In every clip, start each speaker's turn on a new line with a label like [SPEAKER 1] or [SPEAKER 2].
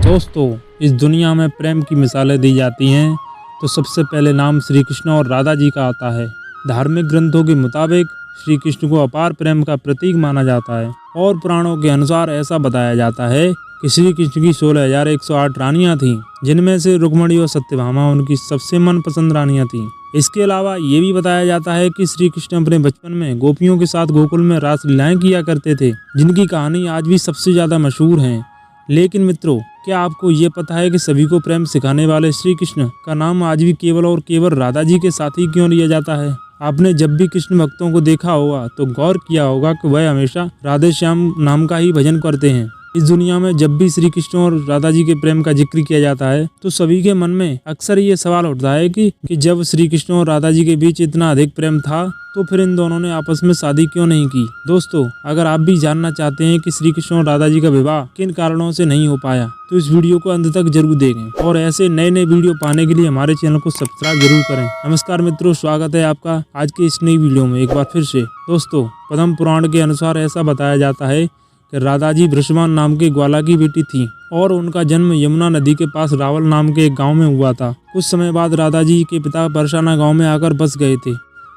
[SPEAKER 1] दोस्तों, इस दुनिया में प्रेम की मिसालें दी जाती हैं तो सबसे पहले नाम श्री कृष्ण और राधा जी का आता है। धार्मिक ग्रंथों के मुताबिक श्री कृष्ण को अपार प्रेम का प्रतीक माना जाता है और पुराणों के अनुसार ऐसा बताया जाता है कि श्री कृष्ण की 16,108 रानियां थीं, जिनमें से रुक्मणी और सत्यभामा उनकी सबसे मनपसंद रानियां थीं। इसके अलावा ये भी बताया जाता है कि श्री कृष्ण अपने बचपन में गोपियों के साथ गोकुल में रास लीलाएं किया करते थे, जिनकी कहानी आज भी सबसे ज्यादा मशहूर है। लेकिन मित्रों, क्या आपको ये पता है कि सभी को प्रेम सिखाने वाले श्री कृष्ण का नाम आज भी केवल और केवल राधा जी के साथ ही क्यों लिया जाता है? आपने जब भी कृष्ण भक्तों को देखा होगा तो गौर किया होगा कि वह हमेशा राधे श्याम नाम का ही भजन करते हैं। इस दुनिया में जब भी श्री कृष्ण और राधा जी के प्रेम का जिक्र किया जाता है तो सभी के मन में अक्सर ये सवाल उठता है कि जब श्री कृष्ण और राधा जी के बीच इतना अधिक प्रेम था तो फिर इन दोनों ने आपस में शादी क्यों नहीं की। दोस्तों, अगर आप भी जानना चाहते हैं कि श्री कृष्ण और राधा जी का विवाह किन कारणों से नहीं हो पाया तो इस वीडियो को अंत तक जरूर देखें और ऐसे नए नए वीडियो पाने के लिए हमारे चैनल को सब्सक्राइब जरूर करें। नमस्कार मित्रों, स्वागत है आपका आज के इस नई वीडियो में एक बार फिर से। दोस्तों, पद्म पुराण के अनुसार ऐसा बताया जाता है कि राधा जी वृषभान नाम के ग्वाला की बेटी थी और उनका जन्म यमुना नदी के पास रावल नाम के एक गांव में हुआ था। कुछ समय बाद राधा जी के पिता बरसाना गांव में आकर बस गए थे।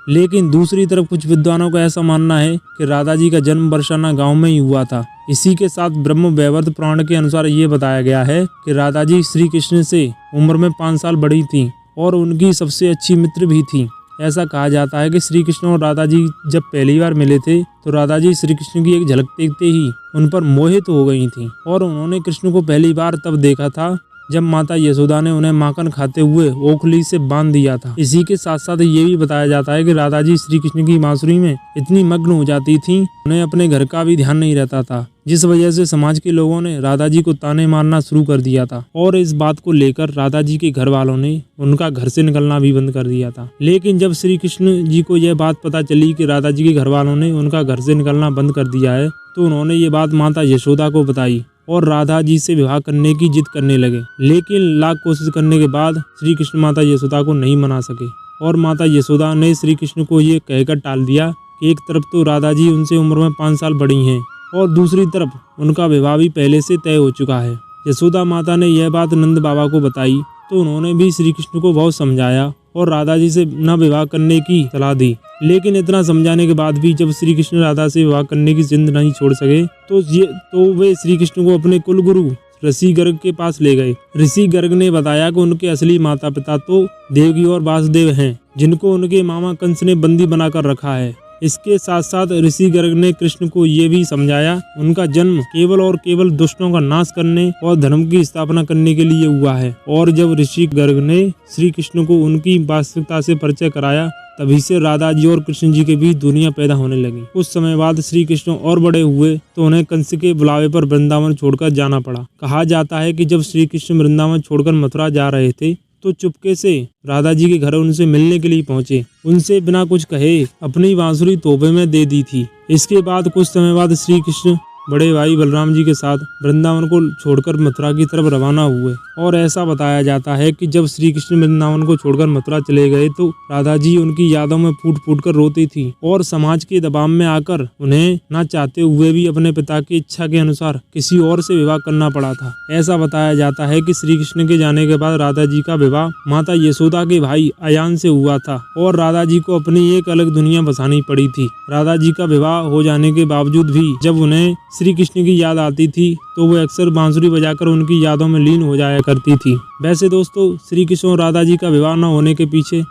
[SPEAKER 1] लेकिन दूसरी तरफ कुछ विद्वानों का ऐसा मानना है कि राधा जी का जन्म बरसाना गांव में ही हुआ था। इसी के साथ ब्रह्म वैवर्त पुराण के अनुसार ये बताया गया है कि राधा जी श्री कृष्ण से उम्र में 5 साल बड़ी थी और उनकी सबसे अच्छी मित्र भी थी। ऐसा कहा जाता है कि श्री कृष्ण और राधा जी जब पहली बार मिले थे तो राधा जी श्री कृष्ण की एक झलक देखते ही उन पर मोहित हो गई थीं और उन्होंने कृष्ण को पहली बार तब देखा था जब माता यशोदा ने उन्हें माखन खाते हुए ओखली से बांध दिया था। इसी के साथ साथ ये भी बताया जाता है कि राधा जी श्री कृष्ण की बांसुरी में इतनी मग्न हो जाती थीं, उन्हें अपने घर का भी ध्यान नहीं रहता था, जिस वजह से समाज के लोगों ने राधा जी को ताने मारना शुरू कर दिया था और इस बात को लेकर राधा जी के घर वालों ने उनका घर से निकलना भी बंद कर दिया था। लेकिन जब श्री कृष्ण जी को यह बात पता चली कि राधा जी के घर वालों ने उनका घर से निकलना बंद कर दिया है तो उन्होंने ये बात माता यशोदा को बताई और राधा जी से विवाह करने की जिद करने लगे। लेकिन लाख कोशिश करने के बाद श्री कृष्ण माता यशोदा को नहीं मना सके और माता यशोदा ने श्री कृष्ण को ये कहकर टाल दिया कि एक तरफ तो राधा जी उनसे उम्र में 5 साल बड़ी हैं और दूसरी तरफ उनका विवाह भी पहले से तय हो चुका है। यशोदा माता ने यह बात नंद बाबा को बताई तो उन्होंने भी श्री कृष्ण को बहुत समझाया और राधा जी से न विवाह करने की सलाह दी। लेकिन इतना समझाने के बाद भी जब श्री कृष्ण राधा से विवाह करने की जिद नहीं छोड़ सके तो वे श्री कृष्ण को अपने कुल गुरु ऋषि गर्ग के पास ले गए। ऋषि गर्ग ने बताया कि उनके असली माता पिता तो देवकी और वासुदेव हैं, जिनको उनके मामा कंस ने बंदी बनाकर रखा है। इसके साथ साथ ऋषि गर्ग ने कृष्ण को ये भी समझाया उनका जन्म केवल और केवल दुष्टों का नाश करने और धर्म की स्थापना करने के लिए हुआ है। और जब ऋषि गर्ग ने श्री कृष्ण को उनकी वास्तविकता से परिचय कराया तभी से राधा जी और कृष्ण जी के बीच दुनिया पैदा होने लगी। कुछ समय बाद श्री कृष्ण और बड़े हुए तो उन्हें कंस के बुलावे पर वृंदावन छोड़कर जाना पड़ा। कहा जाता है कि जब श्री कृष्ण वृंदावन छोड़कर मथुरा जा रहे थे तो चुपके से राधा जी के घर उनसे मिलने के लिए पहुंचे। उनसे बिना कुछ कहे अपनी बांसुरी तोहफे में दे दी थी। इसके बाद कुछ समय बाद श्री कृष्ण बड़े भाई बलराम जी के साथ वृंदावन को छोड़कर मथुरा की तरफ रवाना हुए और ऐसा बताया जाता है कि जब श्री कृष्ण वृंदावन को छोड़कर मथुरा चले गए तो राधा जी उनकी यादों में फूट फूट कर रोती थी और समाज के दबाव में आकर उन्हें ना चाहते हुए भी अपने पिता की इच्छा के अनुसार किसी और से विवाह करना पड़ा था। ऐसा बताया जाता है कि श्री कृष्ण के जाने के बाद राधा जी का विवाह माता यशोदा के भाई अयान से हुआ था और राधा जी को अपनी एक अलग दुनिया बसानी पड़ी थी। राधा जी का विवाह हो जाने के बावजूद भी जब उन्हें श्री कृष्ण की याद आती थी तो वो अक्सर बांसुरी बजाकर उनकी यादों में लीन हो जाया करती थी। वैसे दोस्तों, श्री कृष्ण और राधा जी का विवाह न होने के पीछे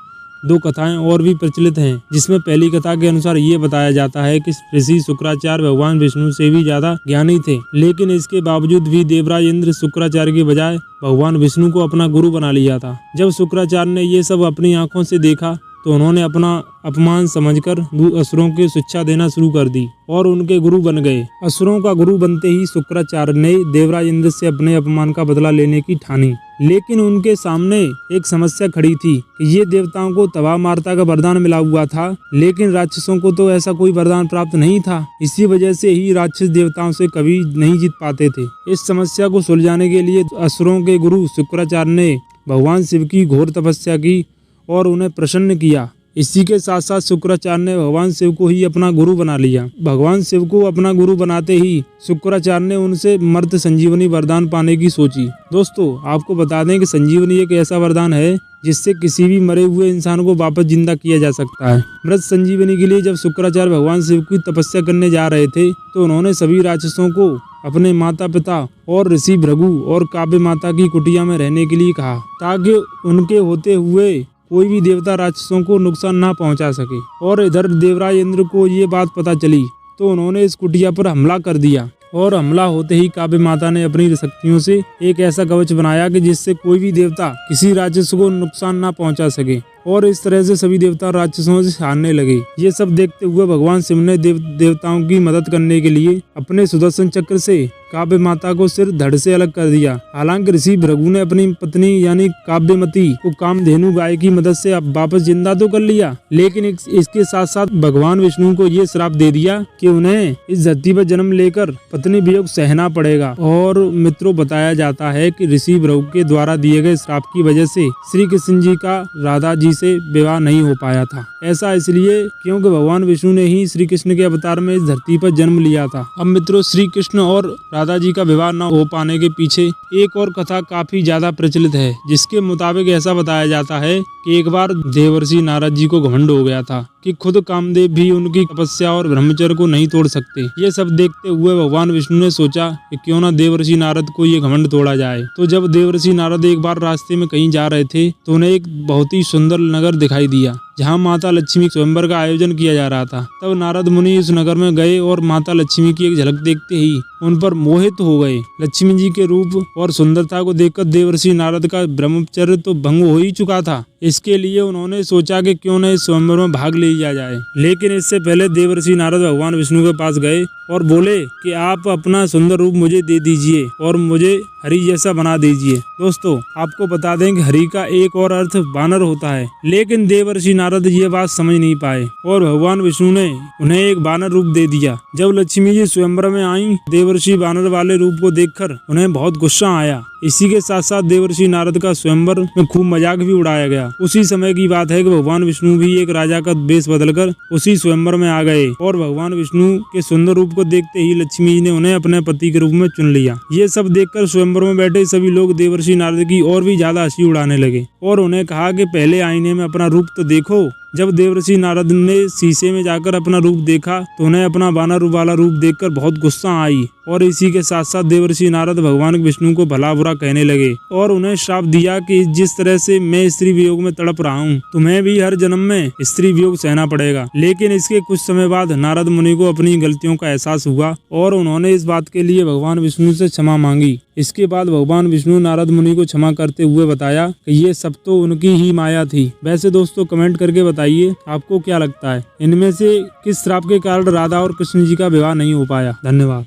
[SPEAKER 1] 2 कथाएं और भी प्रचलित हैं, जिसमें पहली कथा के अनुसार ये बताया जाता है कि ऋषि शुक्राचार्य भगवान विष्णु से भी ज्यादा ज्ञानी थे, लेकिन इसके बावजूद भी देवराज इंद्र शुक्राचार्य के बजाय भगवान विष्णु को अपना गुरु बना लिया था। जब शुक्राचार्य ने ये सब अपनी आंखों से देखा तो उन्होंने अपना अपमान समझकर असुरों की शिक्षा देना शुरू कर दी और उनके गुरु बन गए। असुरों का गुरु बनते ही शुक्राचार्य ने देवराज इंद्र से अपने अपमान का बदला लेने की ठानी। लेकिन उनके सामने एक समस्या खड़ी थी कि ये देवताओं को तबाह मारता का वरदान मिला हुआ था, लेकिन राक्षसों को तो ऐसा कोई वरदान प्राप्त नहीं था। इसी वजह से ही राक्षस देवताओं से कभी नहीं जीत पाते थे। इस समस्या को सुलझाने के लिए असुरों के गुरु शुक्राचार्य ने भगवान शिव की घोर तपस्या की और उन्हें प्रसन्न किया। इसी के साथ साथ शुक्राचार्य ने भगवान शिव को ही अपना गुरु बना लिया। भगवान शिव को अपना गुरु बनाते ही शुक्राचार्य ने उनसे मर्त संजीवनी वरदान पाने की सोची। दोस्तों, आपको बता दें कि संजीवनी एक ऐसा वरदान है जिससे किसी भी मरे हुए इंसान को वापस जिंदा किया जा सकता है। मृत संजीवनी के लिए जब शुक्राचार्य भगवान शिव की तपस्या करने जा रहे थे तो उन्होंने सभी राक्षसों को अपने माता पिता और ऋषि भृगु और काव्य माता की कुटिया में रहने के लिए कहा, ताकि उनके होते हुए कोई भी देवता राक्षसों को नुकसान ना पहुंचा सके। और इधर देवराज इंद्र को ये बात पता चली तो उन्होंने इस कुटिया पर हमला कर दिया और हमला होते ही काव्य माता ने अपनी शक्तियों से एक ऐसा कवच बनाया कि जिससे कोई भी देवता किसी राक्षस को नुकसान ना पहुंचा सके और इस तरह से सभी देवता राक्षसों से हारने लगे। ये सब देखते हुए भगवान शिव ने देवताओं की मदद करने के लिए अपने सुदर्शन चक्र से काव्य माता को सिर धड़ से अलग कर दिया। हालांकि ऋषि भृगु ने अपनी पत्नी यानी काव्यमती को कामधेनु गाय की मदद से अब वापस जिंदा तो कर लिया, लेकिन इसके साथ साथ भगवान विष्णु को ये श्राप दे दिया कि उन्हें इस धरती पर जन्म लेकर पत्नी वियोग सहना पड़ेगा। और मित्रों, बताया जाता है कि ऋषि भृगु के द्वारा दिए गए श्राप की वजह से श्री कृष्ण जी का राधा जी से विवाह नहीं हो पाया था। ऐसा इसलिए क्योंकि भगवान विष्णु ने ही श्री कृष्ण के अवतार में इस धरती पर जन्म लिया था। अब मित्रों, श्री कृष्ण और राधा जी का विवाह न हो पाने के पीछे एक और कथा काफी ज्यादा प्रचलित है, जिसके मुताबिक ऐसा बताया जाता है कि एक बार देवर्षि नारद जी को घमंड हो गया था कि खुद कामदेव भी उनकी तपस्या और ब्रह्मचर्य को नहीं तोड़ सकते। ये सब देखते हुए भगवान विष्णु ने सोचा कि क्यों ना देवर्षि नारद को ये घमंड तोड़ा जाए। तो जब देवर्षि नारद एक बार रास्ते में कहीं जा रहे थे तो उन्हें एक बहुत ही सुंदर नगर दिखाई दिया जहाँ माता लक्ष्मी स्वयंवर का आयोजन किया जा रहा था। तब नारद मुनि इस नगर में गए और माता लक्ष्मी की एक झलक देखते ही उन पर मोहित हो गए। लक्ष्मी जी के रूप और सुंदरता को देखकर देवर्षि नारद का ब्रह्मचर्य तो भंग हो ही चुका था। इसके लिए उन्होंने सोचा कि क्यों न इस स्वयंवर में भाग लिया जाए। लेकिन इससे पहले देवर्षि नारद भगवान विष्णु के पास गए और बोले कि आप अपना सुंदर रूप मुझे दे दीजिए और मुझे हरि जैसा बना दीजिए। दोस्तों, आपको बता दें कि हरि का एक और अर्थ बानर होता है, लेकिन देवर्षि नारद ये बात समझ नहीं पाए और भगवान विष्णु ने उन्हें एक बानर रूप दे दिया। जब लक्ष्मी जी स्वयंवर में आई, देवर्षि बानर वाले रूप को देखकर उन्हें बहुत गुस्सा आया। इसी के साथ साथ देवर्षि नारद का स्वयंवर में खूब मजाक भी उड़ाया गया। उसी समय की बात है कि भगवान विष्णु भी एक राजा का वेश बदलकर उसी स्वयंवर में आ गए और भगवान विष्णु के सुंदर रूप को देखते ही लक्ष्मी जी ने उन्हें अपने पति के रूप में चुन लिया। ये सब देखकर स्वयंवर में बैठे सभी लोग देवर्षि नारद की और भी ज्यादा हंसी उड़ाने लगे और उन्हें कहा कि पहले आईने में अपना रूप तो देखो। जब देवर्षि नारद ने शीशे में जाकर अपना रूप देखा तो उन्हें अपना बानर रूप वाला रूप देखकर बहुत गुस्सा आई और इसी के साथ साथ देवर्षि नारद भगवान विष्णु को भला बुरा कहने लगे और उन्हें श्राप दिया कि जिस तरह से मैं स्त्री वियोग में तड़प रहा हूँ, तुम्हें भी हर जन्म में स्त्री वियोग सहना पड़ेगा। लेकिन इसके कुछ समय बाद नारद मुनि को अपनी गलतियों का एहसास हुआ और उन्होंने इस बात के लिए भगवान विष्णु से क्षमा मांगी। इसके बाद भगवान विष्णु नारद मुनि को क्षमा करते हुए बताया कि ये सब तो उनकी ही माया थी। वैसे दोस्तों, कमेंट करके बताइए आपको क्या लगता है, इनमें से किस श्राप के कारण राधा और कृष्ण जी का विवाह नहीं हो पाया। धन्यवाद।